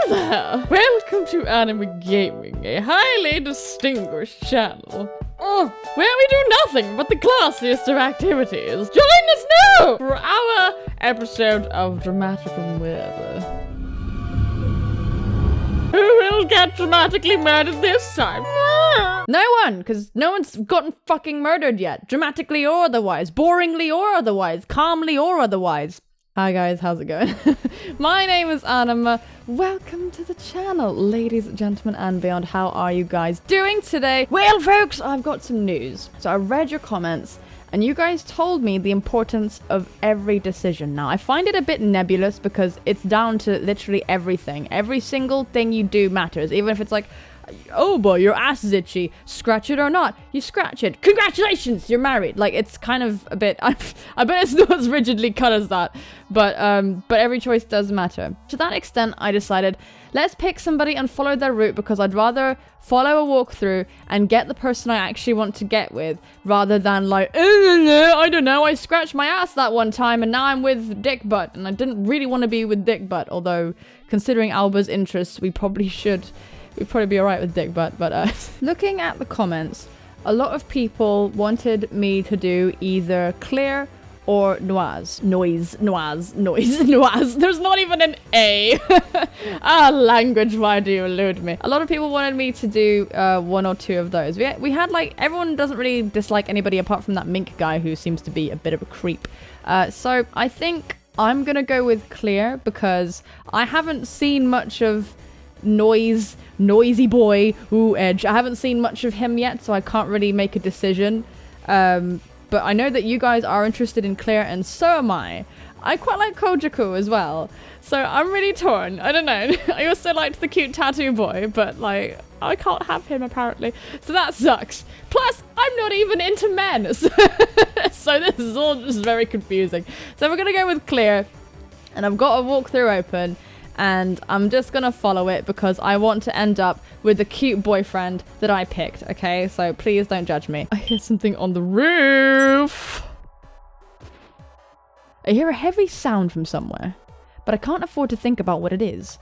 there! Welcome to Anima Gaming, a highly distinguished channel. Where we do nothing but the classiest of activities. Join us now for our episode of Dramatical Murder. Who will get dramatically murdered this time? No one, because no one's gotten fucking murdered yet. Dramatically or otherwise, boringly or otherwise, calmly or otherwise. Hi guys, how's it going? My name is Anima. Welcome to the channel, ladies, gentlemen, and beyond. How are you guys doing today? Well, folks, I've got some news. So I read your comments, and you guys told me the importance of every decision. Now, I find it a bit nebulous because it's down to literally everything. Every single thing you do matters, even if it's like, Aoba, your ass is itchy. Scratch it or not, you scratch it. Congratulations, you're married. Like, it's kind of a bit, I bet it's not as rigidly cut as that, but every choice does matter. To that extent, I decided, let's pick somebody and follow their route, because I'd rather follow a walkthrough and get the person I actually want to get with, rather than like, I don't know, I scratched my ass that one time and now I'm with Dick Butt, and I didn't really want to be with Dick Butt, although considering Aoba's interests, we'd probably be alright with Dick Butt, but looking at the comments, a lot of people wanted me to do either clear or noise. There's not even an A. Language, why do you elude me? A lot of people wanted me to do one or two of those. We had like, everyone doesn't really dislike anybody apart from that mink guy who seems to be a bit of a creep. So I think I'm gonna go with clear, because I haven't seen much of noisy boy, Edge. I haven't seen much of him yet, so I can't really make a decision. But I know that you guys are interested in clear, and so am I. I quite like Kojaku as well, so I'm really torn. I don't know. I also liked the cute tattoo boy, but like, I can't have him apparently, so that sucks. Plus, I'm not even into men, so this is all just very confusing. So we're gonna go with clear, and I've got a walkthrough open, and I'm just gonna follow it because I want to end up with the cute boyfriend that I picked, okay? So please don't judge me. I hear something on the roof. I hear a heavy sound from somewhere, but I can't afford to think about what it is.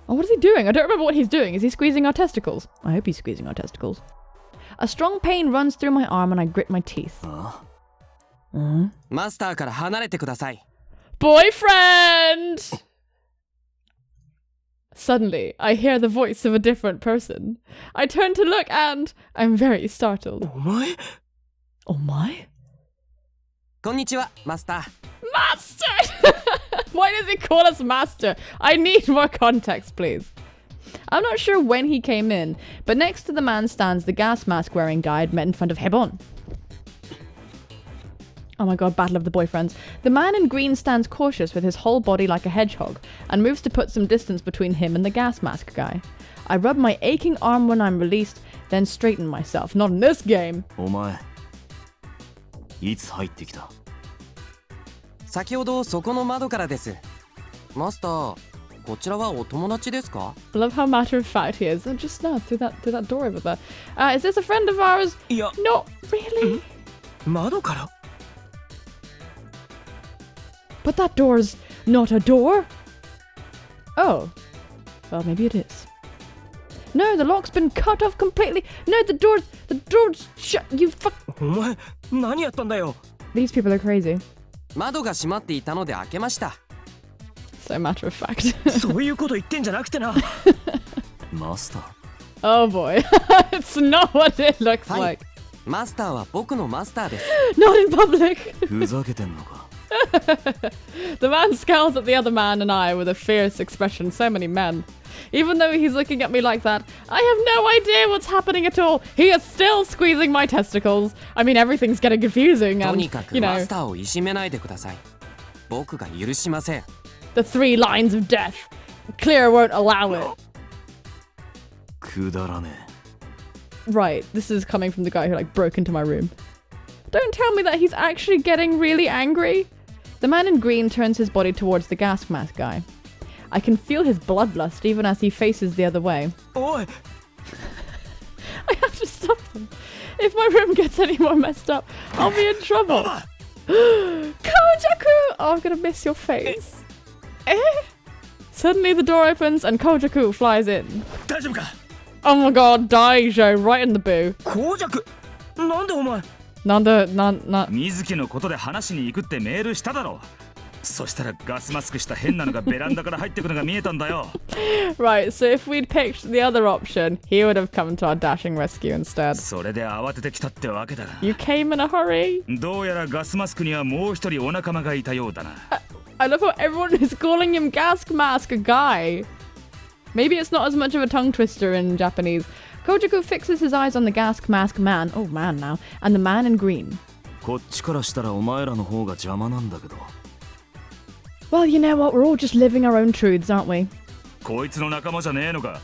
Oh, what is he doing? I don't remember what he's doing. Is he squeezing our testicles? I hope he's squeezing our testicles. A strong pain runs through my arm and I grit my teeth. Master から離れてください. Boyfriend! Suddenly, I hear the voice of a different person. I turn to look and I'm very startled. Oh my? こんにちは、Master. Master! Why does he call us Master? I need more context, please. I'm not sure when he came in, but next to the man stands the gas mask wearing guy I'd met in front of Hebon. Oh my god, battle of the boyfriends. The man in green stands cautious with his whole body like a hedgehog, and moves to put some distance between him and the gas mask guy. I rub my aching arm when I'm released, then straighten myself. Not in this game. お前、いつ入ってきた? 先ほどそこの窓からです。マスター、こちらはお友達ですか? I love how matter of fact he is. Just now, through that door over there. Is this a friend of ours? いや、 Not really. 窓から? But that door's not a door. Oh. Well, maybe it is. No, the lock's been cut off completely. No, the door's shut. You fuck. お前、何やったんだよ? These people are crazy. 窓が閉まっていたので開けました。 So matter of fact. そういうこと言ってんじゃなくてな。マスター。 Oh boy. It's not what it looks like. マスターは僕のマスターです。 Not in public. ふざけてんのか? The man scowls at the other man and I with a fierce expression. So many men. Even though he's looking at me like that, I have no idea what's happening at all. He is still squeezing my testicles. I mean, everything's getting confusing と and, にかく you マ know, スターをいじめないでください。僕が許しません。 the 3 lines of death. Clear won't allow it. くだらねえ. Right, this is coming from the guy who like broke into my room. Don't tell me that he's actually getting really angry. The man in green turns his body towards the gas mask guy. I can feel his bloodlust even as he faces the other way. おい! I have to stop him. If my room gets any more messed up, I'll be in trouble. Kojaku! Oh, I'm gonna miss your face. Suddenly the door opens and Kojaku flies in. 大丈夫か Oh my god, Daijo, right in the boo. 紅弱なんでお前 Nanda. 水木のことで話しに行くってメールしただろそしたらガスマスクした変なのがベランダから入ってくるのが見えたんだよ Right, so if we'd picked the other option, he would have come to our dashing rescue instead. それで慌ててきたってわけだ You came in a hurry. どうやらガスマスクにはもう一人お仲間がいたようだな I love how everyone is calling him Gas Mask a guy. Maybe it's not as much of a tongue twister in Japanese. Kojaku fixes his eyes on the gas mask man, oh man now, and the man in green. こっちからしたらお前らの方が邪魔なんだけど Well, you know what, we're all just living our own truths, aren't we? こいつの仲間じゃねえのか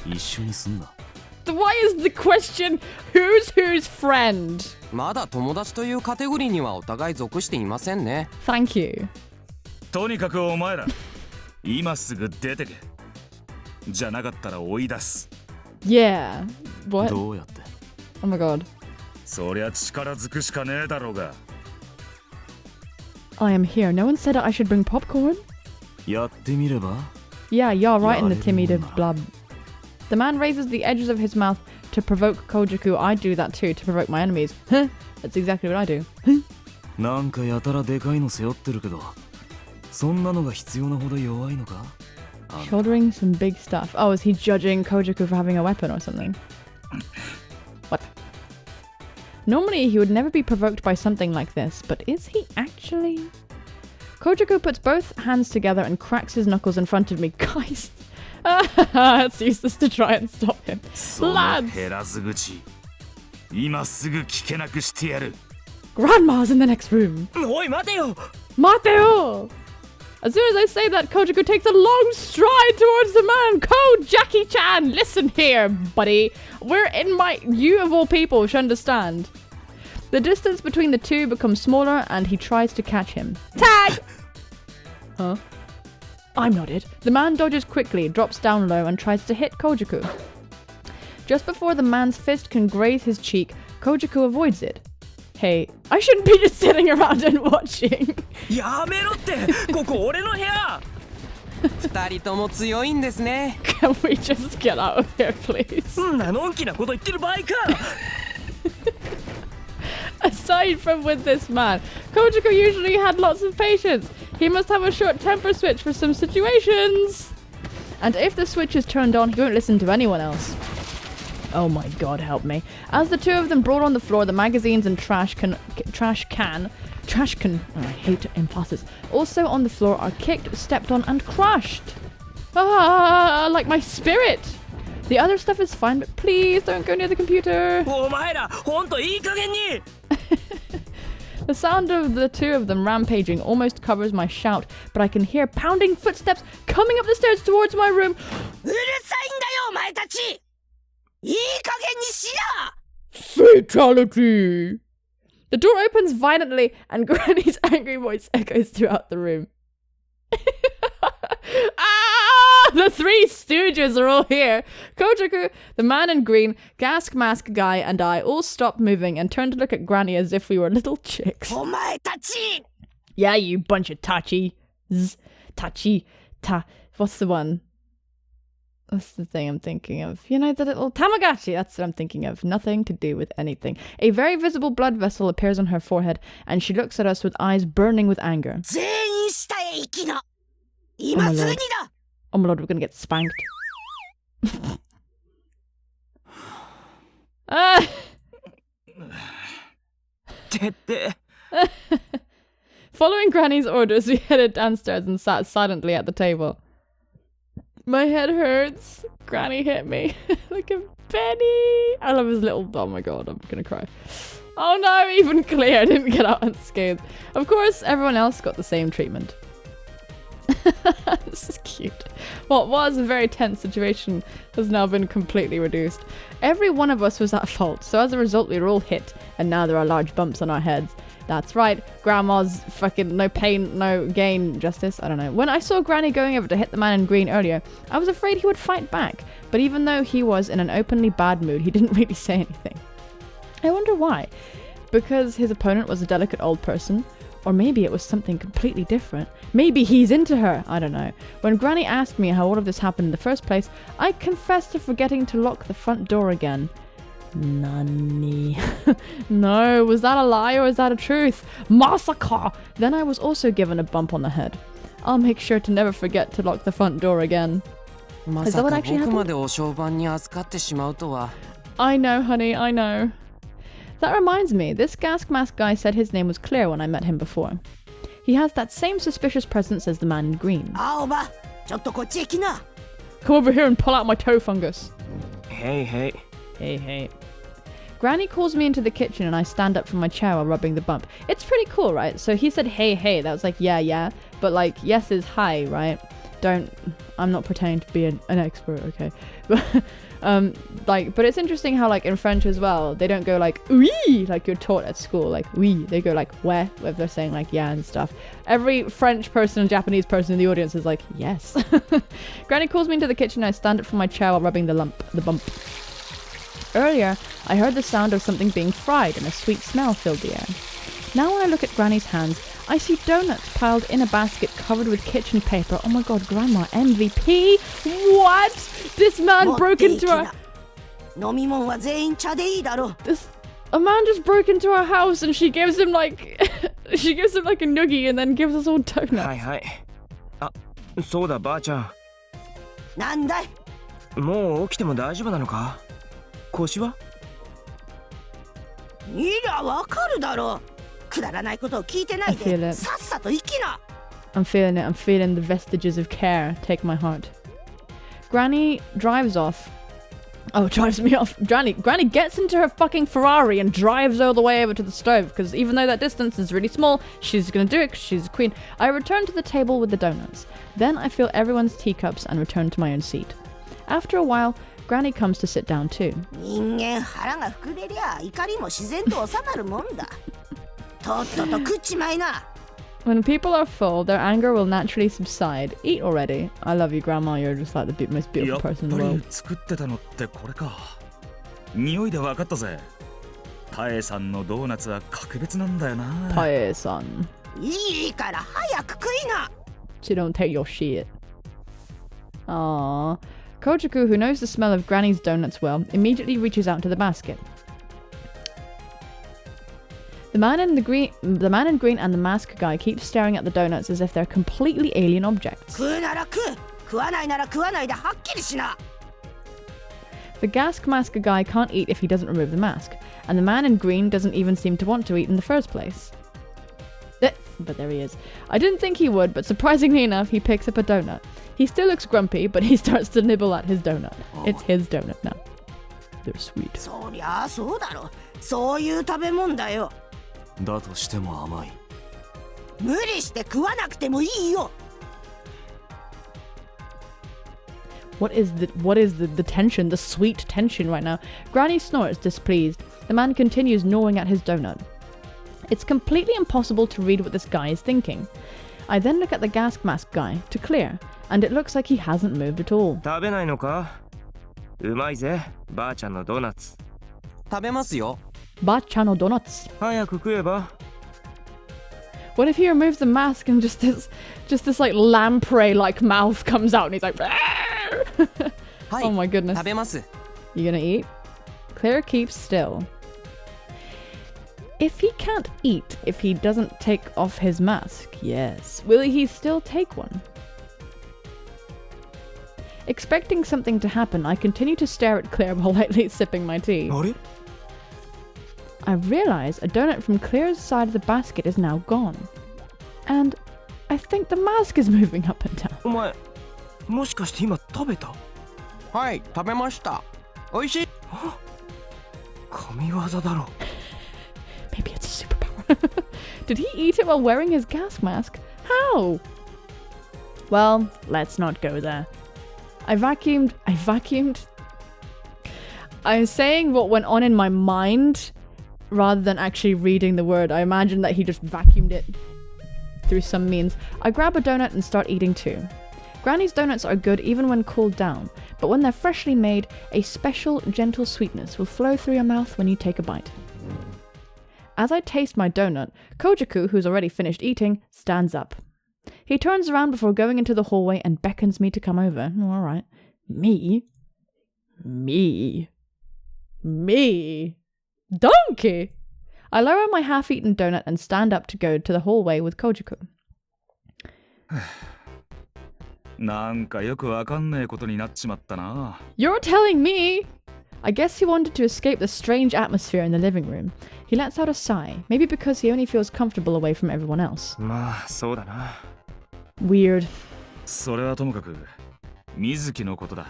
一緒にすんな Why is the question, who's whose friend? まだ友達というカテゴリーにはお互い属していませんね。 Thank you. とにかくお前ら今すぐ出てけじゃなかったら追い出す Yeah. What? どうやって Oh my god. そりゃ力ずくしかねえだろうが I am here. No one said I should bring popcorn? やってみれば Yeah, you're right in the timid Yareru blub. The man raises the edges of his mouth to provoke Kojaku. I do that too, to provoke my enemies. Huh? That's exactly what I do. なんかやたらでかいの背負ってるけどそんなのが必要なほど弱いのか Shouldering some big stuff. Oh, is he judging Kojaku for having a weapon or something? What? Normally, he would never be provoked by something like this, but is he actually? Kojaku puts both hands together and cracks his knuckles in front of me. Guys, it's useless to try and stop him. その Lads! 減らず口今すぐ聞けなくしてやる Grandma's in the next room. おい待てよ Mateo! As soon as I say that, Kojaku takes a long stride towards the man. Jackie-chan, listen here, buddy. You of all people should understand. The distance between the two becomes smaller and he tries to catch him. Tag! Huh? I'm not it. The man dodges quickly, drops down low and tries to hit Kojaku. Just before the man's fist can graze his cheek, Kojaku avoids it. Hey, I shouldn't be just sitting around and watching. やめろってここ俺の部屋二人とも強いんですね。 Can we just get out of here, please? そんなのんきなこと言ってる場合か Aside from with this man, Kojaku usually had lots of patience. He must have a short temper switch for some situations. And if the switch is turned on, he won't listen to anyone else. Oh my god, help me. As the two of them brawl on the floor, the magazines and trash can, oh, I hate emphasis, also on the floor are kicked, stepped on and crushed. Ah, like my spirit. The other stuff is fine, but please don't go near the computer. お前らほんといい加減に The sound of the two of them rampaging almost covers my shout, but I can hear pounding footsteps coming up the stairs towards my room. うるさいんだよお前たちいい加減にしや Fatality! The door opens violently and Granny's angry voice echoes throughout the room. Ah! The three stooges are all here. Kojaku, the man in green, gas mask guy, and I all stop moving and turn to look at Granny as if we were little chicks. お前たち Yeah, you bunch of tachi. What's the one? What's the thing I'm thinking of? You know, the little Tamagotchi. That's what I'm thinking of. Nothing to do with anything. A very visible blood vessel appears on her forehead, and she looks at us with eyes burning with anger. 全員下へ行きな今すぐにだ Oh my lord, we're gonna get spanked. Ah! てって Following Granny's orders, we headed downstairs and sat silently at the table. My head hurts. Granny hit me like a penny. I love his little... Oh my god, I'm gonna cry. Oh no, even Clea didn't get out unscathed. Of course, everyone else got the same treatment. This is cute. What was a very tense situation has now been completely reduced. Every one of us was at fault, so as a result we were all hit, and now there are large bumps on our heads. That's right, Grandma's fucking no pain, no gain justice, I don't know. When I saw Granny going over to hit the man in green earlier, I was afraid he would fight back, but even though he was in an openly bad mood, he didn't really say anything. I wonder why. Because his opponent was a delicate old person, Or maybe it was something completely different. Maybe he's into her. I don't know. When Granny asked me how all of this happened in the first place, I confessed to forgetting to lock the front door again. Nani? No, was that a lie or is that a truth? Massacre! Then I was also given a bump on the head. I'll make sure to never forget to lock the front door again. Is that what actually happened? I know, honey, I know. That reminds me, this gas mask guy said his name was Claire when I met him before. He has that same suspicious presence as the man in green. Aoba, come over here and pull out my toe fungus. Hey. Hey. Granny calls me into the kitchen and I stand up from my chair while rubbing the bump. It's pretty cool, right? So he said hey, that was like yeah, but like yes is hi, right? I'm not pretending to be an expert, okay? But it's interesting how like in French as well, they don't go like oui, like you're taught at school, like oui. They go like ouais, if they're saying like yeah and stuff. Every French person and Japanese person in the audience is like yes. Granny calls me into the kitchen and I stand up from my chair while rubbing the bump. Earlier, I heard the sound of something being fried and a sweet smell filled the air. Now when I look at Granny's hands, I see donuts piled in a basket covered with kitchen paper. Oh my god, Grandma, MVP? What? This man broke into our... A man just broke into our house and she gives him like... she gives him like a noogie and then gives us all donuts. そうだばあちゃん。なんだい？もう起きても大丈夫なのか？腰は？いや、わかるだろう。くだらないことを聞いてないで、さっさと行きな。I'm feeling it. I'm feeling the vestiges of care take my heart. Granny drives off. Oh, drives me off. Granny gets into her fucking Ferrari and drives all the way over to the stove because even though that distance is really small, she's gonna do it because she's a queen. I return to the table with the donuts. Then I fill everyone's teacups and return to my own seat. After a while, Granny comes to sit down too. 人間腹が膨れりゃ怒りも自然と収まるもんだ。とっとと食っちまいな。When people are full, their anger will naturally subside. Eat already. I love you, Grandma. You're just like the most beautiful person in the world. やっぱり作ってたのってこれか。匂いで分かったぜ。タエさんのドーナツは格別なんだよな。タエさん。いいから早く食いな。So don't take your shit. Aww. Kojiku, who knows the smell of Granny's donuts well, immediately reaches out to the basket. The man in green and the mask guy keep staring at the donuts as if they're completely alien objects. The gas mask guy can't eat if he doesn't remove the mask, and the man in green doesn't even seem to want to eat in the first place. But there he is. I didn't think he would, but surprisingly enough, he picks up a donut. He still looks grumpy, but he starts to nibble at his donut. It's his donut now. They're sweet. そりゃそうだろ。そういう食べ物だよ。だとしても甘い。無理して食わなくてもいいよ。What is the tension, the sweet tension right now? Granny snorts, displeased. The man continues gnawing at his donut. It's completely impossible to read what this guy is thinking. I then look at the gas mask guy to clear, and it looks like he hasn't moved at all. 食べないのか？うまいぜ、ばあちゃんのドーナツ。食べますよ。Ba-chan no donuts. 早く食えば。What if he removes the mask and just this like lamprey like mouth comes out and he's like Oh my goodness. 食べます。 You gonna eat? Claire keeps still. If he can't eat if he doesn't take off his mask, yes. Will he still take one? Expecting something to happen, I continue to stare at Claire while lightly sipping my tea. あれ？ I realize a donut from Claire's side of the basket is now gone. And I think the mask is moving up and down. お前、もしかして今食べた？はい、食べました。美味しい。神業だろ。Maybe it's a superpower. Did he eat it while wearing his gas mask? How? Well, let's not go there. I vacuumed. I'm saying what went on in my mind rather than actually reading the word. I imagine that he just vacuumed it through some means. I grab a donut and start eating too. Granny's donuts are good even when cooled down, but when they're freshly made, a special gentle sweetness will flow through your mouth when you take a bite. as I taste my donut, Kojiku, who's already finished eating, stands up. He turns around before going into the hallway and beckons me to come over. Oh, all right. Me? Donkey! I lower my half-eaten donut and stand up to go to the hallway with Kojiku. なんかよくわかんねえことになっちまったな。 You're telling me! I guess he wanted to escape the strange atmosphere in the living room. He lets out a sigh, maybe because he only feels comfortable away from everyone else. まあそうだな。 Weird. それはともかく、水木のことだ。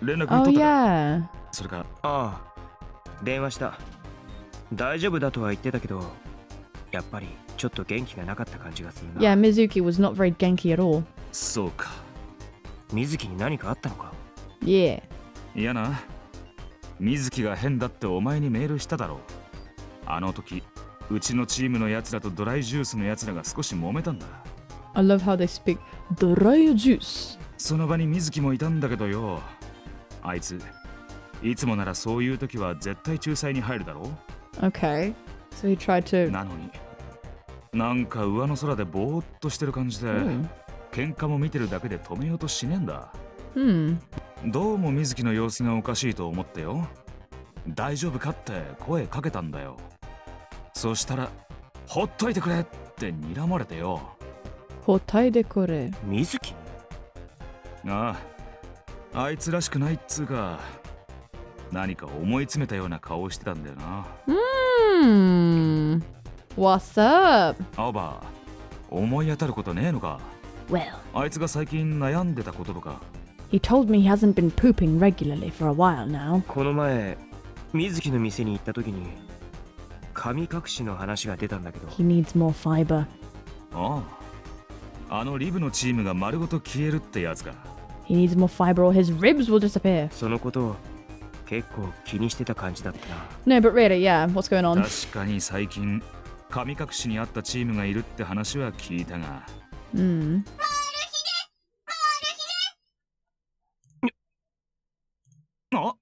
連絡 Oh 取ったか yeah. それか、ああ、電話した。大丈夫だとは言ってたけど、やっぱりちょっと元気がなかった感じがするな。 Yeah, Mizuki was not very genki at all. そうか。水木に何かあったのか？ Yeah. いやな。水木が変だってお前にメールしただろう。あの時、うちのチームのやつらとドライジュースのやつらが少し揉めたんだ。I love how they speak. Dry juice. その場に水木もいたんだけどよ。あいつ、いつもならそういう時は絶対仲裁に入るだろう。 Okay. So he tried to... なのに、なんか上の空でぼーっとしてる感じで、喧嘩も見てるだけで止めようとしねえんだ。どうも水木の様子がおかしいと思ってよ。大丈夫かって声かけたんだよ。そしたら、ほっといてくれって睨まれてよ。ほたいでくれ。水木？ああ、あいつらしくないっつうか、何か思い詰めたような顔をしてたんだよな。What's up? 青葉、思い当たることねえのか？ Well, あいつが最近悩んでたこととか。he told me he hasn't been pooping regularly for a while now. この前、水木の店に行った時に、神隠しの話が出たんだけど。 He needs more fiber. ああ、あのリブのチームが丸ごと消えるってやつか。He needs more fiber or his ribs will disappear. そのことを結構気にしてた感じだったな。 No, but really, yeah, what's going on? 確かに最近、神隠しにあったチームがいるって話は聞いたが。あ、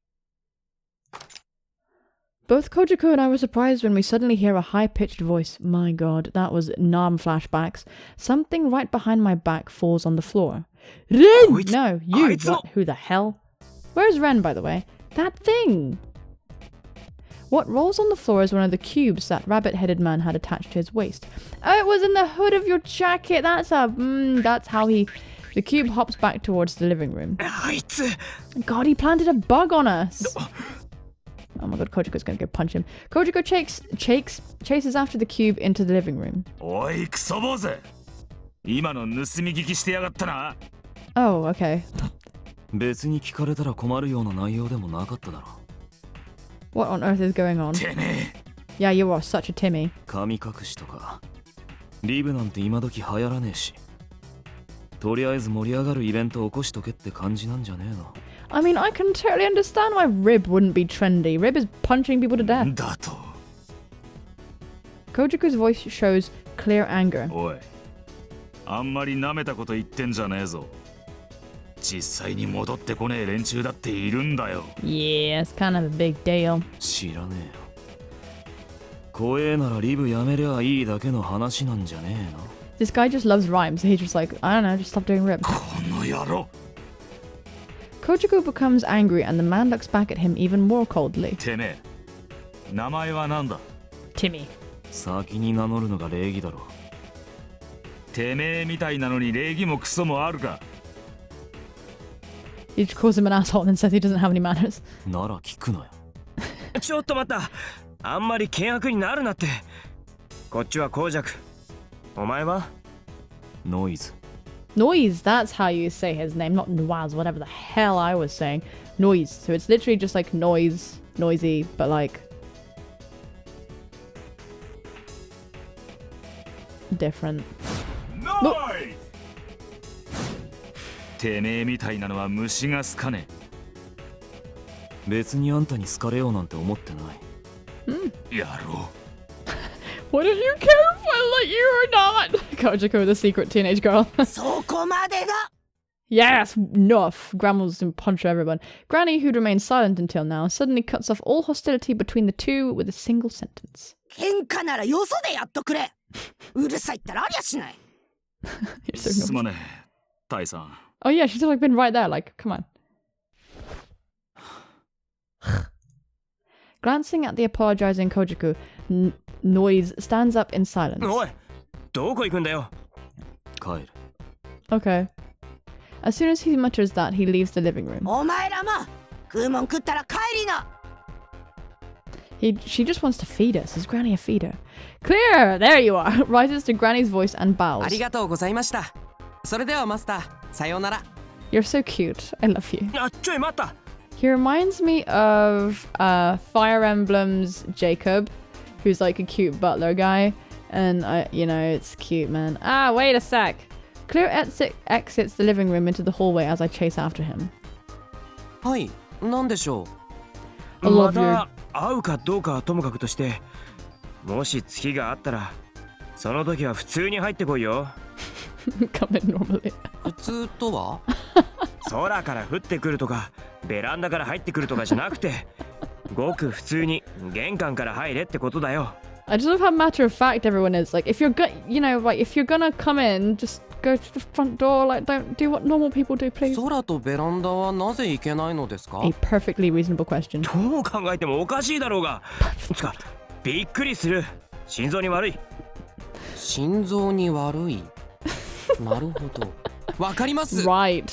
Both Kojiku and I were surprised when we suddenly hear a high-pitched voice. My god, that was Nam flashbacks. Something right behind my back falls on the floor. Ren! Wait, No, you. I thought- What? Who the hell? Where's Ren, by the way? That thing! What rolls on the floor is one of the cubes that rabbit-headed man had attached to his waist. Oh, it was in the hood of your jacket. That's how he... The cube hops back towards the living room. あいつ！ God, he planted a bug on us! Oh my god, Kojiko's gonna go punch him. Kojiko chases after the cube into the living room. おいクソ坊主、今の盗み聞きしてやがったな。 Oh, okay. 別に聞かれたら困るような内容でもなかっただろ。 What on earth is going on? てめえ。 Yeah, you are such a Timmy. 神隠しとかリブなんて今時流行らねえし、とりあえず盛り上がるイベント起こしとけって感じなんじゃねえの。 I mean, I can totally understand why Rib wouldn't be trendy. Rib is punching people to death. だと。 Kojiko's voice shows clear anger. おい、あんまり舐めたこと言ってんじゃねえぞ。実際に戻ってこねえ連中だっているんだよ。 Yeah, it's kind of a big deal. 知らねえよ。怖えならリブやめりゃいいだけの話なんじゃねえの。 This guy just loves rhymes, so he's just like, I don't know, just stop doing Rib. この野郎。 Kojiko becomes angry and the man looks back at him even more coldly. てめえ、名前はなんだ？ Timmy. 先に名乗るのが礼儀だろ。てめえみたいなのに礼儀もクソもあるか。 He just calls him an asshole and says he doesn't have any manners. なら聞くなよ。ちょっと待った。あんまり険悪になるなって。こっちは公爵。お前は？ノイズ。 Noise, that's how you say his name, not Noise, whatever the hell I was saying. Noise. So it's literally just like noise, noisy, but like different. てめえみたいなのは虫が好かね別にあんたに好かれようなんて思ってない。え。やろう。 What did you care for? Like you or not? Kojiko, the secret teenage girl. そこまでだ。Yes, enough. Grandma's and punch everyone. Granny, who'd remained silent until now, suddenly cuts off all hostility between the two with a single sentence. 喧嘩ならよそでやっとくれ。うるさいったらありゃしない。You're so す annoying. まねえ、タイさん。 Oh yeah, she's like been right there, like, come on. Glancing at the apologizing Kojiku, Noise stands up in silence. おい、どこ行くんだよ。帰る。 Okay. As soon as he mutters that, he leaves the living room. お前らも食うもん食ったら帰りな。 She just wants to feed us. Is Granny a feeder? Clear! There you are! Rises to Granny's voice and あ bows. りがとうございました。それではマスター、さようなら。 You're so cute. I love you. あ、ちょい待った。 He reminds me of Fire Emblem's Jacob, who's like a cute butler guy. And, you know, it's cute, man. Ah, wait a sec. Clear exits the living room into the hallway as I chase after him. はい、なんでしょ I love また会うかどうかはともかくとして、もし月があったら、その時は普通に入ってこいよ。Come in normally. う。普通とは？空から降ってくるとか、ベランダから入ってくるとかじゃなくて、ごく普通に玄関から入れってことだよ。I just love how matter of fact everyone is. Like, if you're you know, like, if you're gonna come in, just go to the front door. Like, don't do what normal people do, please. 空とベランダはなぜ行けないのですか？ A perfectly reasonable question. どう考えてもおかしいだろうが。つか、びっくりする。心臓に悪い。心臓に悪い。なるほど。わかります。 Right.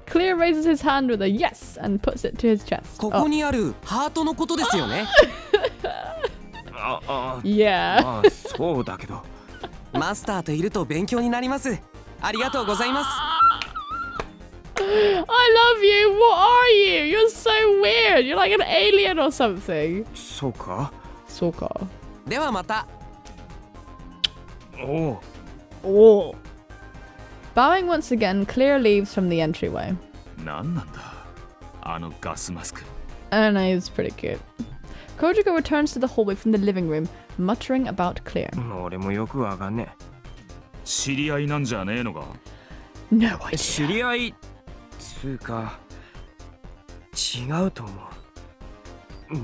Clear raises his hand with a yes and puts it to his chest. ここにあるハートのことですよね。Yeah. まあそうだけど。マスターといると勉強になります。ありがとうございます。I love you. What are you? You're so weird. You're like an alien or something. そうか。そうか。ではまた。おう。 Oh. Bowing once again, Clear leaves from the entryway. なんなんだ、あのガスマスク。 And he's pretty cute. Kojiko returns to the hallway from the living room, muttering about Clear. 俺もよくわかんね知り合いなんじゃねえのか。 No え。 idea. 知り合いつうか違うと思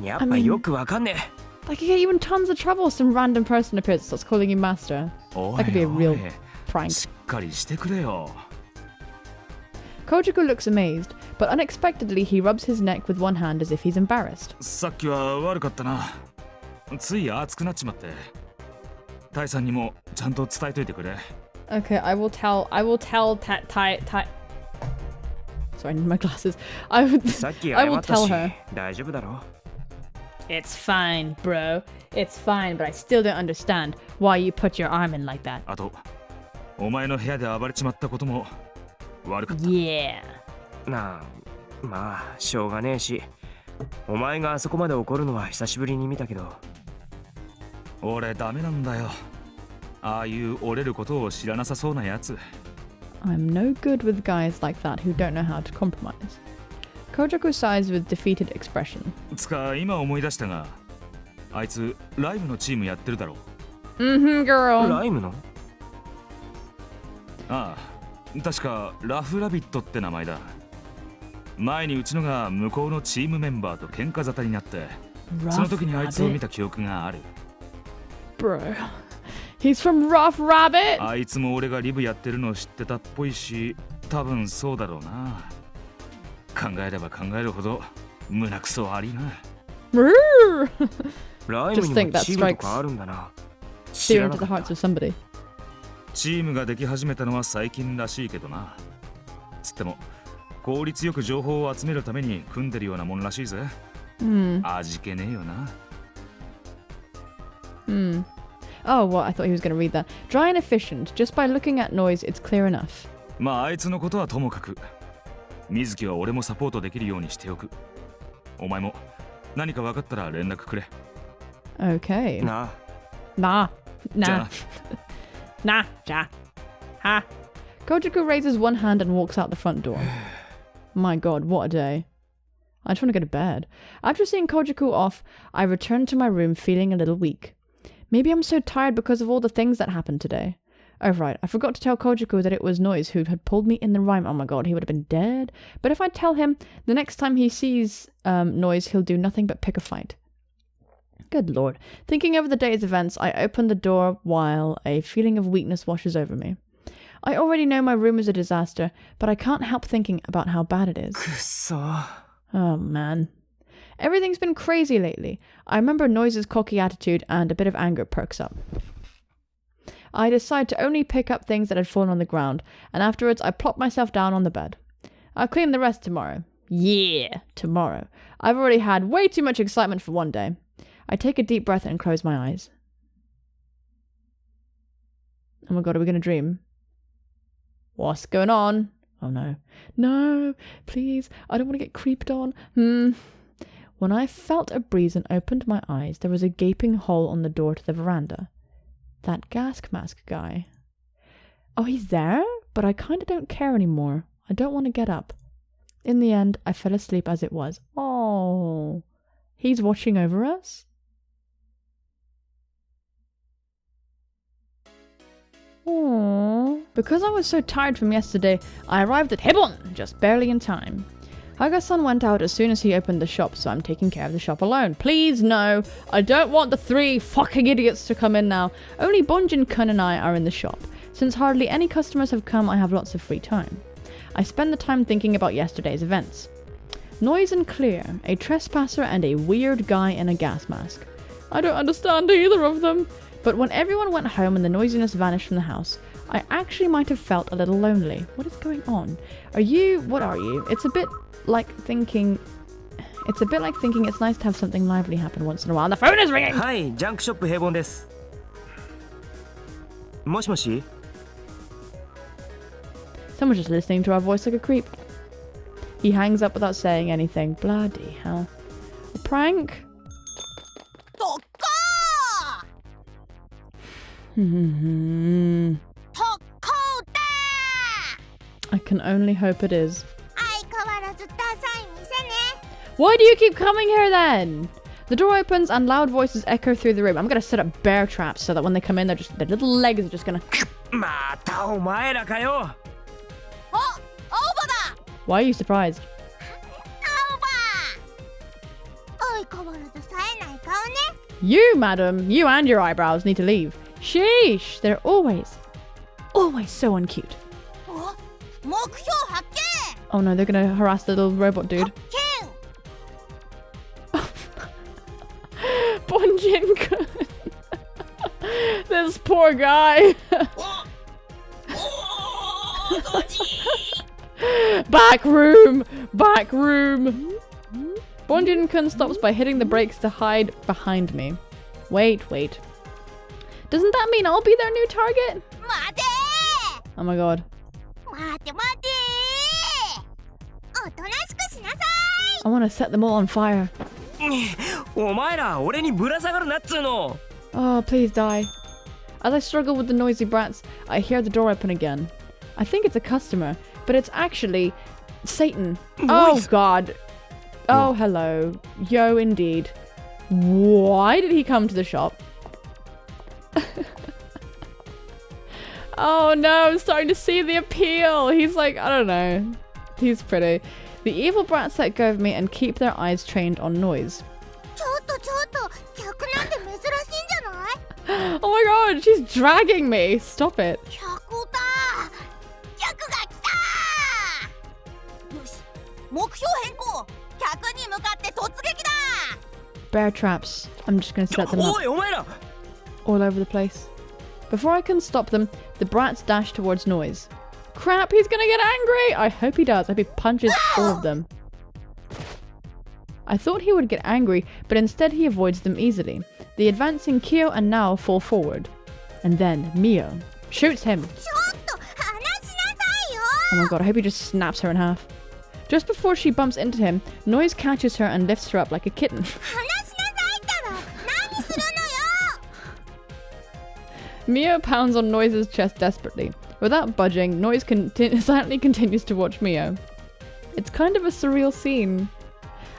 う。やっぱよくわかんねえ。 Like, you get you in tons of trouble. Some random person appears and starts calling you master. お That could be い a お real い、 prank. しっかりしてくれよ。 Kojiko looks amazed, but unexpectedly he rubs his neck with one hand as if he's embarrassed. さっきは悪かったな。つい熱くなっちまって。タイさんにもちゃんと伝えといてくれ。 Okay, I will tell Tai. Sorry, I need my glasses. I さっき I 謝 will った tell し her. 大丈夫だろ。 It's fine, bro. It's fine, but I still don't understand why you put your arm in like that. あと、お前の部屋で暴れちまったことも悪かった。 Yeah. なあ、まあしょうがねえし、お前があそこまで怒るのは久しぶりに見たけど。俺ダメなんだよ。ああいう折れることを知らなさそうなやつ。 I'm no good with guys like that who don't know how to compromise. Kojiko sighs with defeated expression. つか今思い出したが、あいつライブのチームやってるだろう。 girl. ライムの？ああ、確かラフラビットって名前だ。前にうちのが向こうのチームメンバーと喧嘩沙汰になって、その時にあいつを見た記憶がある。 Bro. He's from Rough Rabbit. あいつも俺がリブやってるのを知ってたっぽいし、多分そうだろうな。考えれば考えるほど胸くそ悪いな。ライムに Just think も that チームとかあるんだな。知 Steer ら into な the かっ hearts た。 of somebody. チームができ始めたのは最近らしいけどな。つっても効率よく情報を集めるために組んでるようなもんらしいぜ。味気ねえよな。Oh, well, I thought he was going to read that. Dry and efficient. Just by looking at noise, it's clear enough. まああいつのことはともかく、水木は俺もサポートできるようにしておく。お前も何か分かったら連絡くれ。 Okay. なあ、 Nah. じゃ Nah. あ Nah. Ja. Ha. Kojiko raises one hand and walks out the front door. My god, what a day. I just want to go to bed. After seeing Kojiko off, I return to my room feeling a little weak. Maybe I'm so tired because of all the things that happened today. Oh, right. I forgot to tell Kojiko that it was Noise who had pulled me in the rhyme. Oh my god, he would have been dead. But if I tell him, the next time he sees Noise, he'll do nothing but pick a fight. Good lord. Thinking over the day's events, I open the door while a feeling of weakness washes over me. I already know my room is a disaster, but I can't help thinking about how bad it is. Oh man. Everything's been crazy lately. I remember Noise's cocky attitude and a bit of anger perks up. I decide to only pick up things that had fallen on the ground, and afterwards I plop myself down on the bed. I'll clean the rest tomorrow. Yeah, tomorrow. I've already had way too much excitement for one day. I take a deep breath and close my eyes. Oh my god, are we gonna dream? What's going on? Oh no. No, please, I don't want to get creeped on. When I felt a breeze and opened my eyes, there was a gaping hole on the door to the veranda. That gas mask guy. Oh, he's there? But I kind of don't care anymore. I don't want to get up. In the end, I fell asleep as it was. Oh, he's watching over us? Aww. Because I was so tired from yesterday, I arrived at Hebon just barely in time. Haga-san went out as soon as he opened the shop, so I'm taking care of the shop alone. Please, no. I don't want the 3 fucking idiots to come in now. Only Bonjin-kun and I are in the shop. Since hardly any customers have come, I have lots of free time. I spend the time thinking about yesterday's events. Noise and Clear, a trespasser and a weird guy in a gas mask. I don't understand either of them. But when everyone went home and the noisiness vanished from the house, I actually might have felt a little lonely. What is going on? What are you? It's a bit like thinking it's nice to have something lively happen once in a while. The phone is ringing! Hi, Junk Shop 平凡です。もしもし? Someone's just listening to our voice like a creep. He hangs up without saying anything. Bloody hell. A prank? I can only hope it is. Why do you keep coming here then? The door opens and loud voices echo through the room. I'm gonna set up bear traps so that when they come in, their little legs are just gonna. またお前らかよ。Why are you surprised? You, madam, you and your eyebrows need to leave. Sheesh, they're always so uncute. Oh no, they're gonna harass the little robot dude. Bonjin-kun. This poor guy. Back room. Bonjin-kun stops by hitting the brakes to hide behind me. Wait. Doesn't that mean I'll be their new target? Oh my god. I want to set them all on fire. お前ら俺にぶら下がるなっつうの。 Oh, please die. As I struggle with the noisy brats, I hear the door open again. I think it's a customer, but it's actually Satan. Oh god. Oh, hello. Yo, indeed. Why did he come to the shop? Oh no, I'm starting to see the appeal. He's like, I don't know. He's pretty. The evil brats let go of me and keep their eyes trained on noise. Oh my god, she's dragging me. Stop it. Bear traps. I'm just gonna set them up all over the place. Before I can stop them, the brats dash towards Noise. Crap, he's gonna get angry! I hope he does. I hope he punches all of them. I thought he would get angry, but instead he avoids them easily. The advancing Kyo and Nao fall forward. And then Mio shoots him. Oh my god, I hope he just snaps her in half. Just before she bumps into him, Noise catches her and lifts her up like a kitten. Mio pounds on Noise's chest desperately. Without budging, Noise silently continues to watch Mio. It's kind of a surreal scene.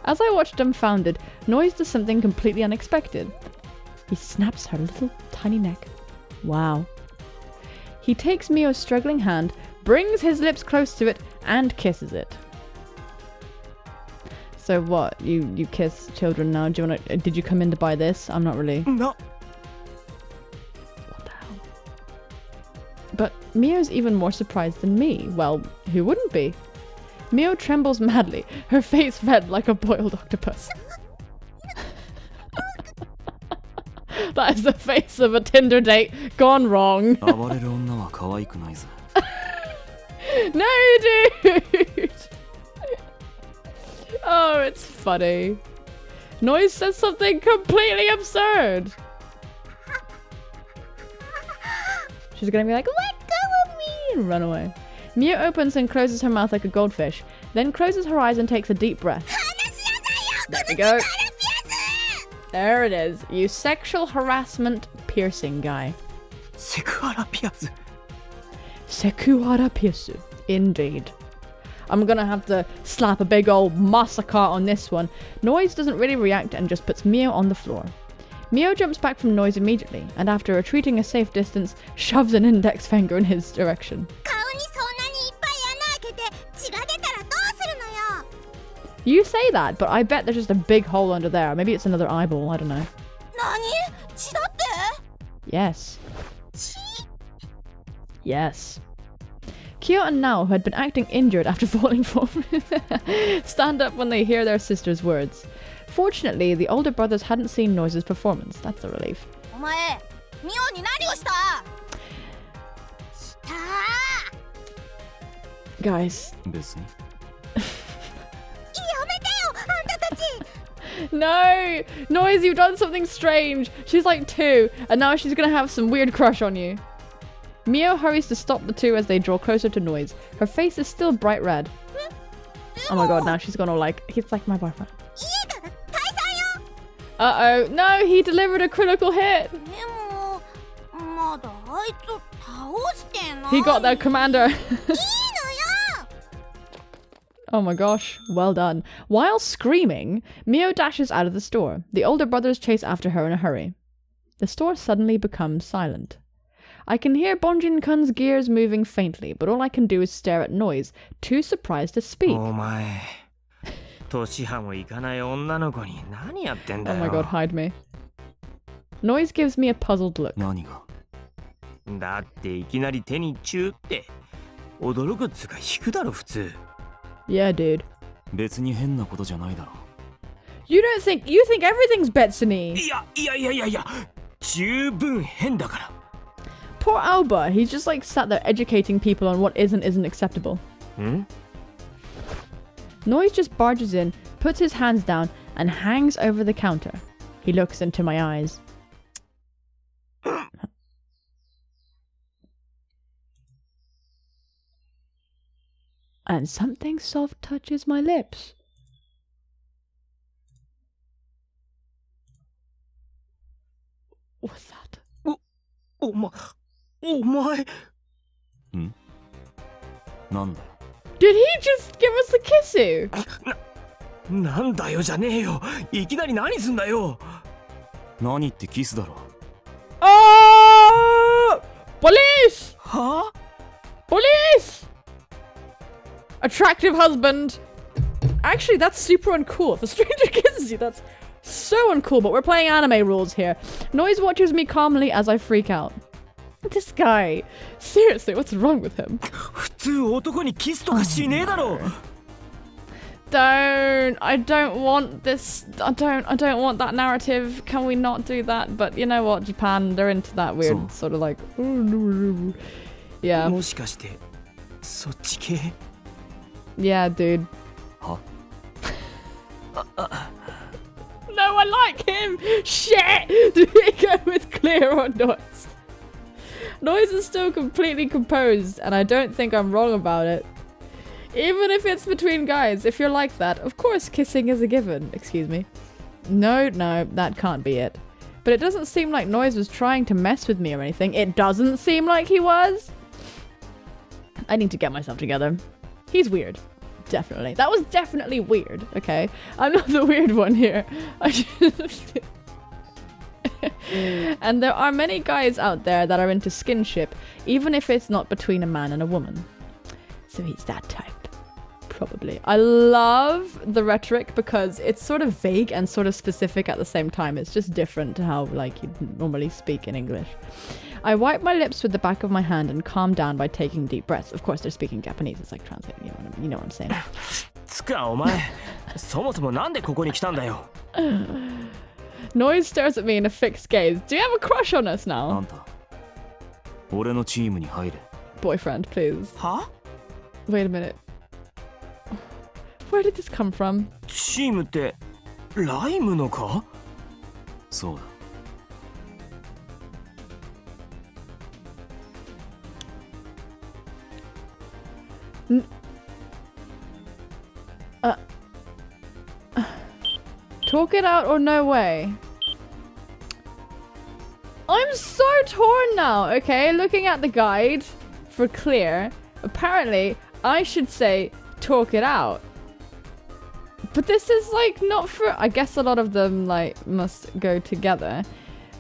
As I watch dumbfounded, Noise does something completely unexpected. He snaps her little tiny neck. Wow. He takes Mio's struggling hand, brings his lips close to it, and kisses it. So what? You kiss children now? Do you want to? Did you come in to buy this? I'm not really. No. What the hell? But Mio's even more surprised than me. Well, who wouldn't be? Mio trembles madly, her face red like a boiled octopus. That is the face of a Tinder date gone wrong. 暴れる女は可愛くないぜ。 No, dude! Oh, it's funny. Noise says something completely absurd. She's gonna be like, let go of me! And run away. Mio opens and closes her mouth like a goldfish, then closes her eyes and takes a deep breath. There we go. There it is. You sexual harassment piercing guy. セクハラピアス。 Sekuhara piersu. Indeed. I'm gonna have to slap a big old massacre on this one. Noise doesn't really react and just puts Mio on the floor. Mio jumps back from Noise immediately, and after retreating a safe distance, shoves an index finger in his direction. You say that, but I bet there's just a big hole under there. Maybe it's another eyeball, I don't know. Yes. Yes. Kyo and Nao, who had been acting injured after falling forward, stand up when they hear their sister's words. Fortunately, the older brothers hadn't seen Noise's performance. That's a relief. Guys. 別に。 No! Noise, you've done something strange. She's like 2, and now she's gonna have some weird crush on you. Mio hurries to stop the two as they draw closer to Noise. Her face is still bright red. Oh my god, now she's gonna like, he's like my boyfriend. Uh-oh. No, he delivered a critical hit. He got their commander. Oh my gosh, well done. While screaming, Mio dashes out of the store. The older brothers chase after her in a hurry. The store suddenly becomes silent. I can hear Bonjin-kun's gears moving faintly, but all I can do is stare at Noise, too surprised to speak. お前、年派もいかない女の子に何やってんだ Oh よ。 my god, hide me. Noise gives me a puzzled look. 何が？だっていきなり手にチューって驚くっつうか引くだろ普通。 Yeah, dude. 別に変なことじゃないだろ。You think everything's Betsuni. いや、十分変だから。 Poor Aoba, he's just like sat there educating people on what is and isn't acceptable. Noise just barges in, puts his hands down, and hangs over the counter. He looks into my eyes. And something soft touches my lips. What's that? お前。ん？なんだよ。 Did he just give us a kissu? なんだよじゃねえよ。いきなり何すんだよ。何ってキスだろ。Oh! Police! は？ Police! Attractive husband. Actually, that's super uncool. If a stranger kisses you, that's so uncool. But we're playing anime rules here. Noise watches me calmly as I freak out. This guy. Seriously, what's wrong with him? 普通男にキスとかしねえだろ。Don't. I don't want this. I don't want that narrative. Can we not do that? But you know what, Japan, they're into that weird sort of like. Yeah. もしかしてそっち系？ Yeah, dude. は？ No, I like him! Shit! Did he go with clear or noise? Noise is still completely composed, and I don't think I'm wrong about it. Even if it's between guys, if you're like that, of course kissing is a given. Excuse me. No, that can't be it. But it doesn't seem like Noise was trying to mess with me or anything. It doesn't seem like he was. I need to get myself together. He's weird. Definitely. That was definitely weird, okay? I'm not the weird one here. And there are many guys out there that are into skinship, even if it's not between a man and a woman. So he's that type. Probably. I love the rhetoric because it's sort of vague and sort of specific at the same time. It's just different to how like you normally speak in English. I wipe my lips with the back of my hand and calm down by taking deep breaths. Of course, they're speaking Japanese. It's like translating. You know what I'm saying. つかお前そもそもなんでここに来たんだよ Noise stares at me in a fixed gaze. Do you have a crush on us あ now? んた俺のチームに入れ Boyfriend, please. は Wait a minute. Where did this come from? チームってライムのかそうだ Talk it out or no way? I'm so torn now, okay? Looking at the guide for clear, apparently I should say talk it out. But this is like not for... I guess a lot of them like must go together.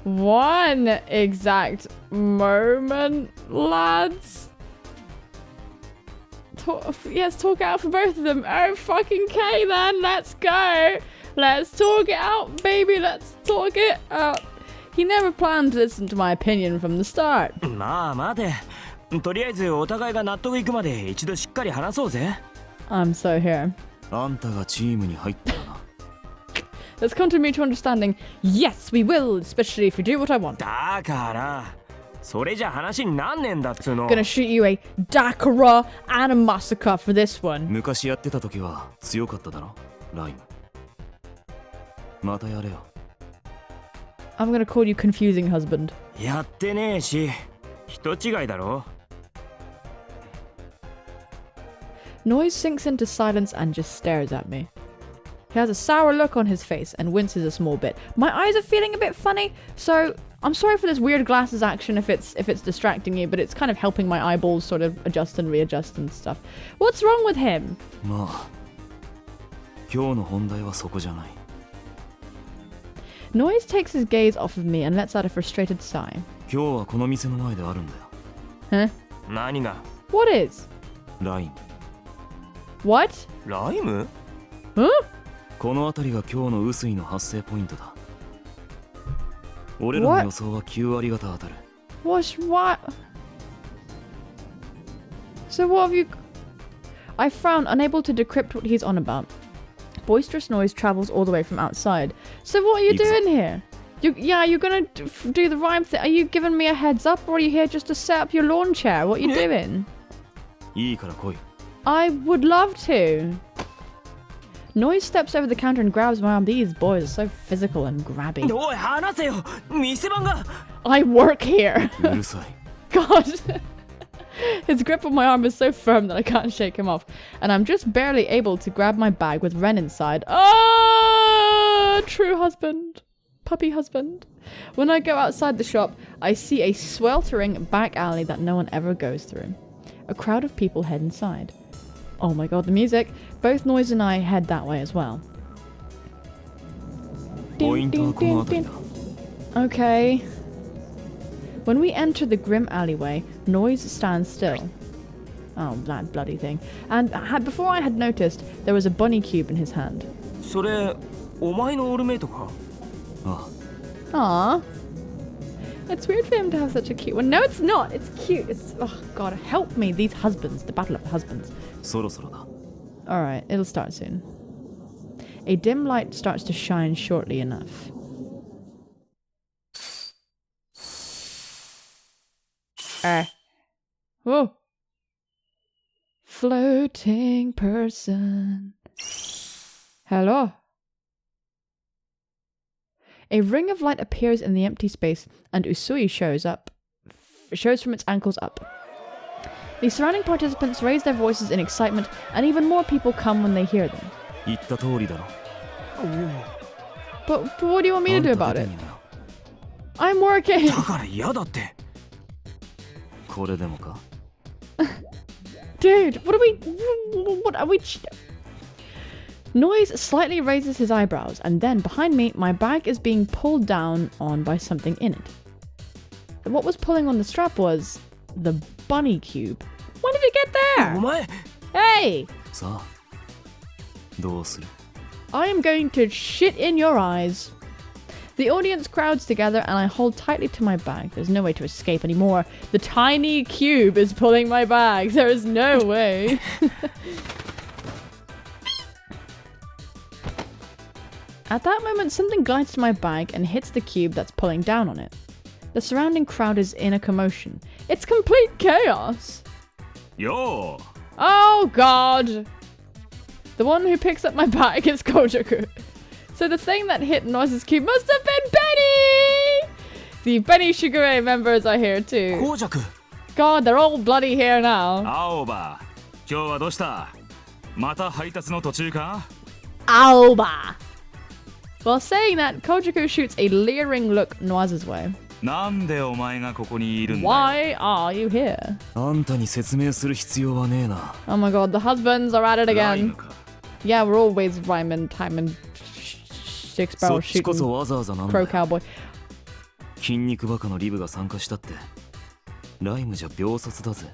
One exact moment, lads. Yes, talk it out for both of them. Oh, fucking K then. Let's go. Let's talk it out, baby. Let's talk it out. He never planned to listen to my opinion from the start. まあ待てとりあえずお互いが納得いくまで一度しっかり話そうぜ I'm so here. あんたがチームに入ったらな Let's come to mutual understanding. Yes, we will, especially if you do what I want. だからそれじゃ話になんねんだっつうの Gonna shoot you a Dakara and a massacre for this one. 昔やってた時は強かっただろライムまたやれよ I'm gonna call you confusing husband. やってねえし人違いだろ Noise sinks into silence and just stares at me. He has a sour look on his face and winces a small bit. My eyes are feeling a bit funny, so I'm sorry for this weird glasses action if it's distracting you, but it's kind of helping my eyeballs sort of adjust and readjust and stuff. What's wrong with him? まあ今日の本題はそこじゃない Noise takes his gaze off of me and lets out a frustrated sigh. 今日はこの店の前であるんだよ Huh? 何が What is? ライム What? ライム Huh? この辺りが今日の雨水の発生ポイントだ俺らの予想は9割方当たる What? So what have you... I frown, unable to decrypt what he's on about. Boisterous noise travels all the way from outside. So what are you doing here? You're gonna do the rhyme thing. Are you giving me a heads up, or are you here just to set up your lawn chair? What are you doing? いいから来い I would love to. Noise steps over the counter and grabs my arm. These boys are so physical and grabby. おい話せよ店番が I work here. うるさい God. His grip on my arm is so firm that I can't shake him off. And I'm just barely able to grab my bag with Ren inside. Oh, true husband. Puppy husband. When I go outside the shop, I see a sweltering back alley that no one ever goes through. A crowd of people head inside. Oh my god, the music. Both Noise and I head that way as well. ポイントはこの辺りだ Okay. When we enter the grim alleyway, Noise stands still. Oh, that bloody thing. And before I had noticed, there was a bunny cube in his hand. それお前のオールメイトかあ Aww. It's weird for him to have such a cute one. No, it's not. It's cute. It's... Oh, God, help me. These husbands. The battle of the husbands. そろそろだ Alright, it'll start soon. A dim light starts to shine shortly enough. Whoa. Floating person. Hello. A ring of light appears in the empty space, and Usui shows from its ankles up. The surrounding participants raise their voices in excitement, and even more people come when they hear them. 言った通りだろ But what do you want me to do about あ it? んた出てみなよ I'm working! だから嫌だってこれでもか Dude, what are we... Noise slightly raises his eyebrows, and then behind me, my bag is being pulled down on by something in it. What was pulling on the strap was the bunny cube. When did it get there? お前 Hey! さあどうする I am going to shit in your eyes. The audience crowds together and I hold tightly to my bag. There's no way to escape anymore. The tiny cube is pulling my bag. There is no way. At that moment, something glides to my bag and hits the cube that's pulling down on it. The surrounding crowd is in a commotion. It's complete chaos. よ Oh god! The one who picks up my bag is Kojaku. So the thing that hit Noise's cube must have been Benny! The Benny Shigure members are here too. 紅雀 God, they're all bloody here now. 青葉今日はどうしたまた配達の途中か Aoba! While saying that, Kojaku shoots a leering look Noise's way. なんでお前がここにいるんだよ Why are you here? あんたに説明する必要はねえな Oh my god, the husbands are at it ライム again. か Yeah, we're always rhyming, timing, six そ barrel っちこそ shooting わざわざなんだ pro よ cowboy. 筋肉バカのリブが参加したってライムじゃ秒殺だぜ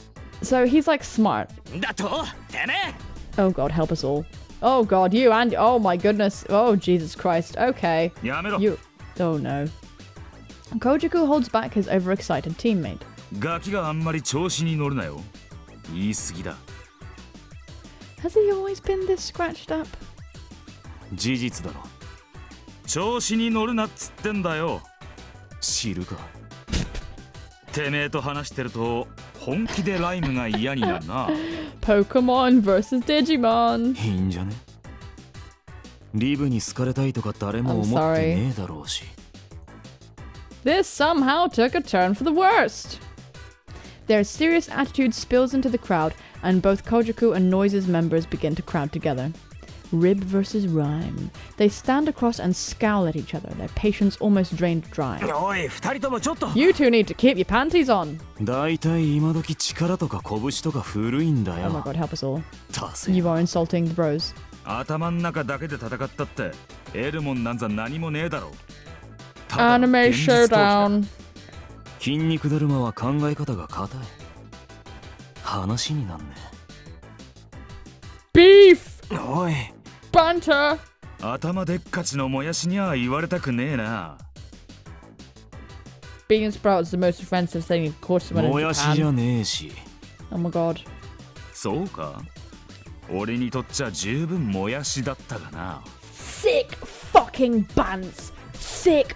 So he's like smart. だとてめえ Oh god, help us all. Oh god, you and oh my goodness. Oh Jesus Christ. Okay. やめろ You. Oh no. Kojaku holds back his overexcited teammate. ガキがあんまり調子に乗るなよ言い過ぎだ Has he always been this scratched up? 事実だろ調子に乗るなっつってんだよ知るかてめえと話してると本気でライムが嫌になるな Pokemon versus Digimon. いいんじゃねリブに好かれたいとか誰も思ってねえだろうし This somehow took a turn for the worst. Their serious attitude spills into the crowd, and both Kojaku and Noise's members begin to crowd together. Rib versus Rhyme. They stand across and scowl at each other, their patience almost drained dry. おい二人ともちょっと You two need to keep your panties on. だいたい今時力とか拳とか古いんだ Oh my よ god, help us all. たせ You are insulting the bros. 頭ん中だけで戦ったって得るもんなんざ何もねえだろただの Anime 現実逃避だ showdown. 筋肉だるまは考え方が硬い話になんね Beef! おい Banter! 頭でっかちのもやしには言われたくねえな Bean sprout is the most offensive thing of course も in やしじ Japan. ゃねえし Oh my god. そうか俺にとっちゃ十分もやしだったがな Sick fucking bants. Sick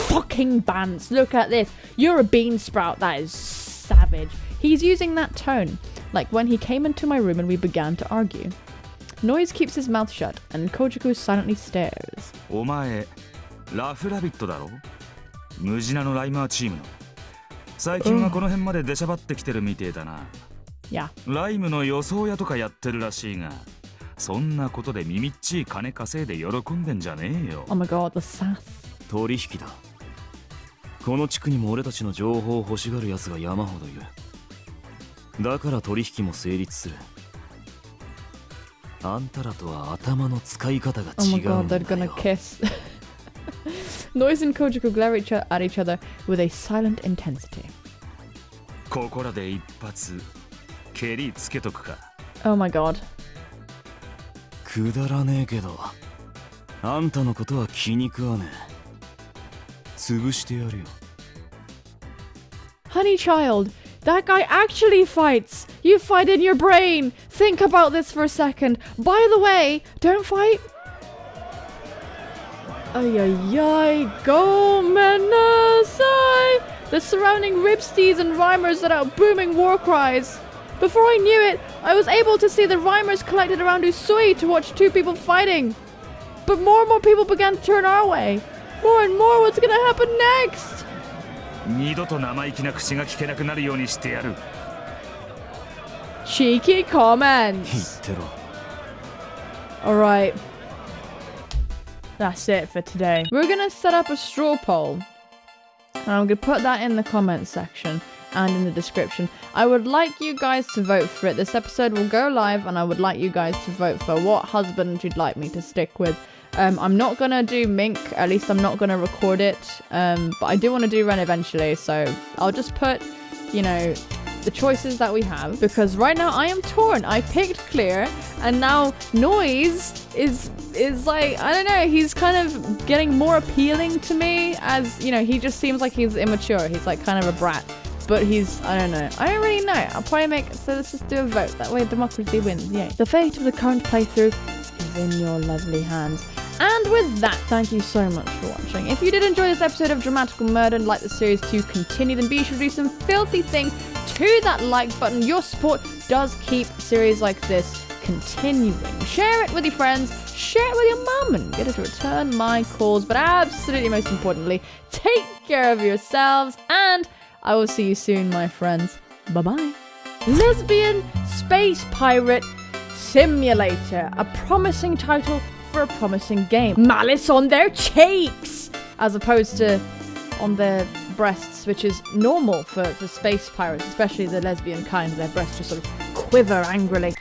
fucking bants. Look at this. You're a bean sprout. That is savage. He's using that tone, like when he came into my room and we began to argue. Noise keeps his mouth shut, and Kojaku silently stares. お前ラフラビットだろムジナのライマーチームの最近はこの辺まで出しゃばってきてるみてえだな Yeah. ライムの予想屋とかやってるらしいがそんなことで耳っちい金稼いで喜んでんじゃねえよ Oh my god, the sass. 取引だこの地区にも俺たちの情報を欲しがる奴が山ほどいるだから取引も成立するあんたらとは頭の使い方が Oh my 違うん god, だ they're gonna よ kiss. Noise and Kojaku glare at each other with a silent intensity. ここらで一発蹴りつけとくか Oh my god. くだらねえけどあんたのことは気に食わねえ潰してやるよ Honey child, that guy actually fights. You fight in your brain. Think about this for a second. By the way, don't fight. Ay ay ay, go menasai. The surrounding ribstees and rhymers let out booming war cries. Before I knew it, I was able to see the rhymers collected around Usui to watch two people fighting. But more and more people began to turn our way. More and more, what's gonna happen next? 二度と生意気な口が聞けなくなるようにしてやる Cheeky 言っ comments. てろ Alright. That's it for today. We're gonna set up a straw poll. And I'm gonna put that in the comments section. and in the description. I would like you guys to vote for it. This episode will go live, and I would like you guys to vote for what husband you'd like me to stick with. I'm not gonna do Mink, at least I'm not gonna record it, but I do want to do Ren eventually, so I'll just put, you know, the choices that we have, because right now I am torn. I picked Clear, and now Noise is like, I don't know, he's kind of getting more appealing to me, as, you know, he just seems like he's immature. He's like kind of a brat, but he's, I don't know. I don't really know. I'll probably make, so let's just do a vote. That way democracy wins, yay. The fate of the current playthrough is in your lovely hands. And with that, thank you so much for watching. If you did enjoy this episode of Dramatical Murder and like the series to continue, then be sure to do some filthy things to that like button. Your support does keep series like this continuing. Share it with your friends, share it with your mum, and get her to return my calls. But absolutely most importantly, take care of yourselves, and I will see you soon, my friends. Bye-bye. Lesbian Space Pirate Simulator, a promising title for a promising game. Malice on their cheeks, as opposed to on their breasts, which is normal for space pirates, especially the lesbian kind. Their breasts just sort of quiver angrily.